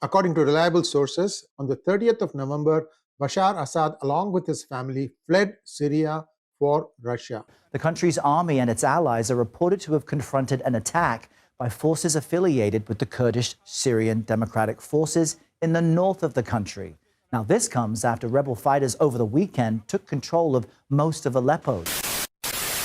According to reliable sources, on the 30th of November, Bashar Assad, along with his family, fled Syria for Russia. The country's army and its allies are reported to have confronted an attack by forces affiliated with the Kurdish Syrian Democratic Forces in the north of the country. Now, this comes after rebel fighters over the weekend took control of most of Aleppo.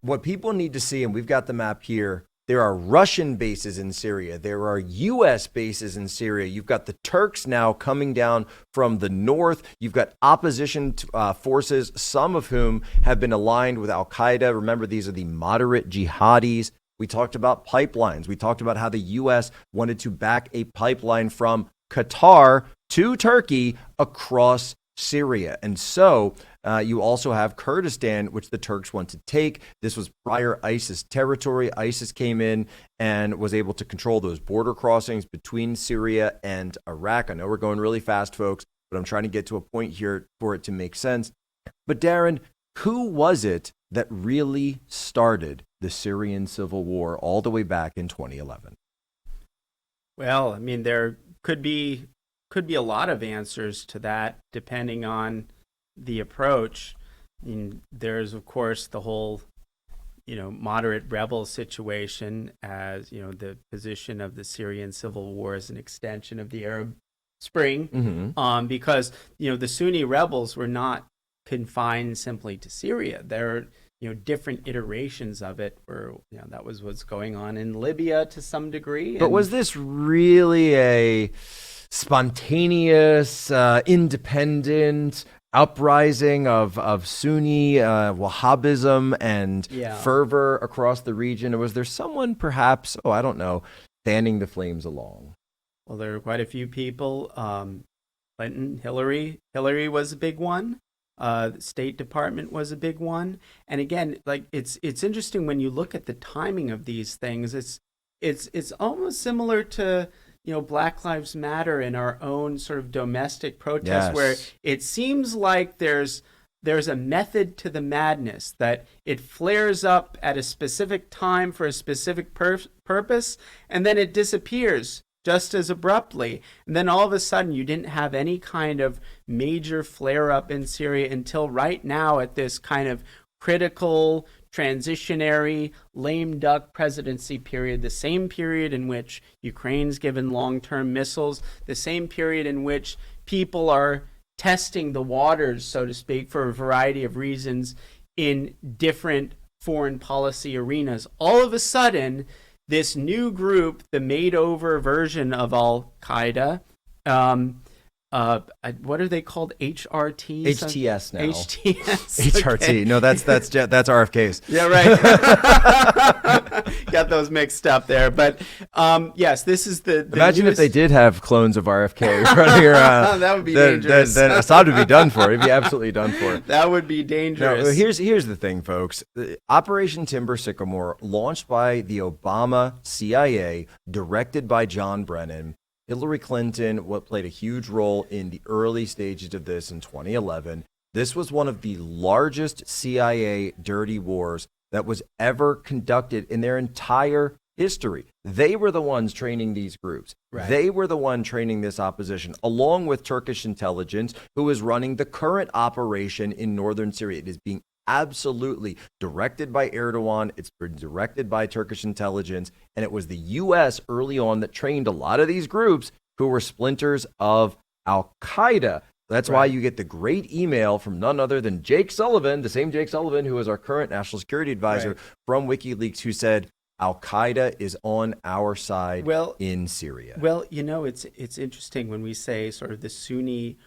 What people need to see, and we've got the map here, there are Russian bases in Syria. There are U.S. bases in Syria. You've got the Turks now coming down from the north. You've got opposition forces, some of whom have been aligned with al-Qaeda. Remember, these are the moderate jihadis. We talked about pipelines. We talked about how the U.S. wanted to back a pipeline from Qatar to Turkey across Syria. And so you also have Kurdistan, which the Turks want to take. This was prior ISIS territory. ISIS came in and was able to control those border crossings between Syria and Iraq. I know we're going really fast, folks, but I'm trying to get to a point here for it to make sense. But Darren, who was it that really started the Syrian civil war all the way back in 2011? Well, I mean, there could be a lot of answers to that depending on the approach. I mean, there's of course the whole, moderate rebel situation, as the position of the Syrian civil war as an extension of the Arab Spring, because the Sunni rebels were not confined simply to Syria. There are different iterations of it, where that was what's going on in Libya to some degree. But was this really a spontaneous, independent uprising of Sunni Wahhabism and fervor across the region? Or was there someone perhaps, fanning the flames along? Well, there were quite a few people. Clinton, Hillary was a big one. The State Department was a big one. And again, like it's interesting when you look at the timing of these things. It's almost similar to Black Lives Matter in our own sort of domestic protests, where it seems like there's a method to the madness, that it flares up at a specific time for a specific purpose, and then it disappears just as abruptly. And then all of a sudden you didn't have any kind of major flare up in Syria until right now, at this kind of critical, transitionary, lame duck presidency period, the same period in which Ukraine's given long-term missiles, the same period in which people are testing the waters, so to speak, for a variety of reasons in different foreign policy arenas. All of a sudden, this new group, the made-over version of al-Qaeda, what are they called? HRT? HTS now. HTS. HRT. Okay. No, that's RFKs. Yeah, right. Got those mixed up there. But yes, this is the Imagine newest... if they did have clones of RFK running around. That would be dangerous. Then Assad would be done for. He'd be absolutely done for. That would be dangerous. No, here's the thing, folks. Operation Timber Sycamore, launched by the Obama CIA, directed by John Brennan. Hillary Clinton played a huge role in the early stages of this in 2011. This was one of the largest CIA dirty wars that was ever conducted in their entire history. They were the ones training these groups. Right. They were the one training this opposition, along with Turkish intelligence, who is running the current operation in northern Syria. It is being absolutely directed by Erdogan. It's been directed by Turkish intelligence. And it was the U.S. early on that trained a lot of these groups who were splinters of al-Qaeda. That's why you get the great email from none other than Jake Sullivan, the same Jake Sullivan who is our current national security advisor from WikiLeaks, who said al-Qaeda is on our side in Syria. Well, it's interesting when we say sort of the Sunni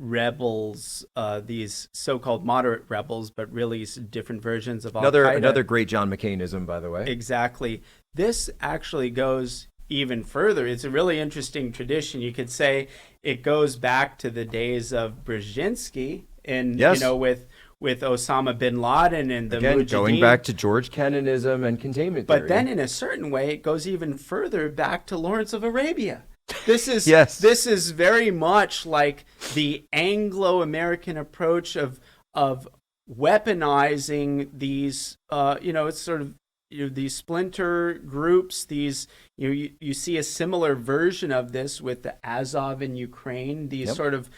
rebels, these so-called moderate rebels, but really different versions of al-Qaeda. Another great John McCainism, by the way. Exactly. This actually goes even further. It's a really interesting tradition. You could say it goes back to the days of Brzezinski, and with Osama bin Laden and the Mujahideen. Going back to George Kennanism and containment theory. But then in a certain way, it goes even further back to Lawrence of Arabia. This is This is very much like the Anglo-American approach of weaponizing these. It's sort of these splinter groups, these you see a similar version of this with the Azov in Ukraine, these sort of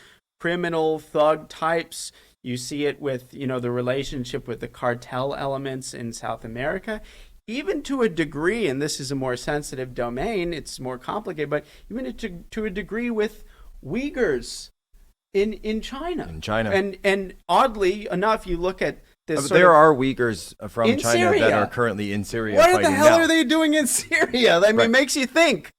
criminal thug types. You see it with the relationship with the cartel elements in South America, even to a degree, and this is a more sensitive domain, it's more complicated, but even to a degree with Uyghurs in China. And oddly enough, you look at this. There are Uyghurs from China Syria that are currently in Syria. What the fighting hell now. are they doing in Syria? I mean, it makes you think.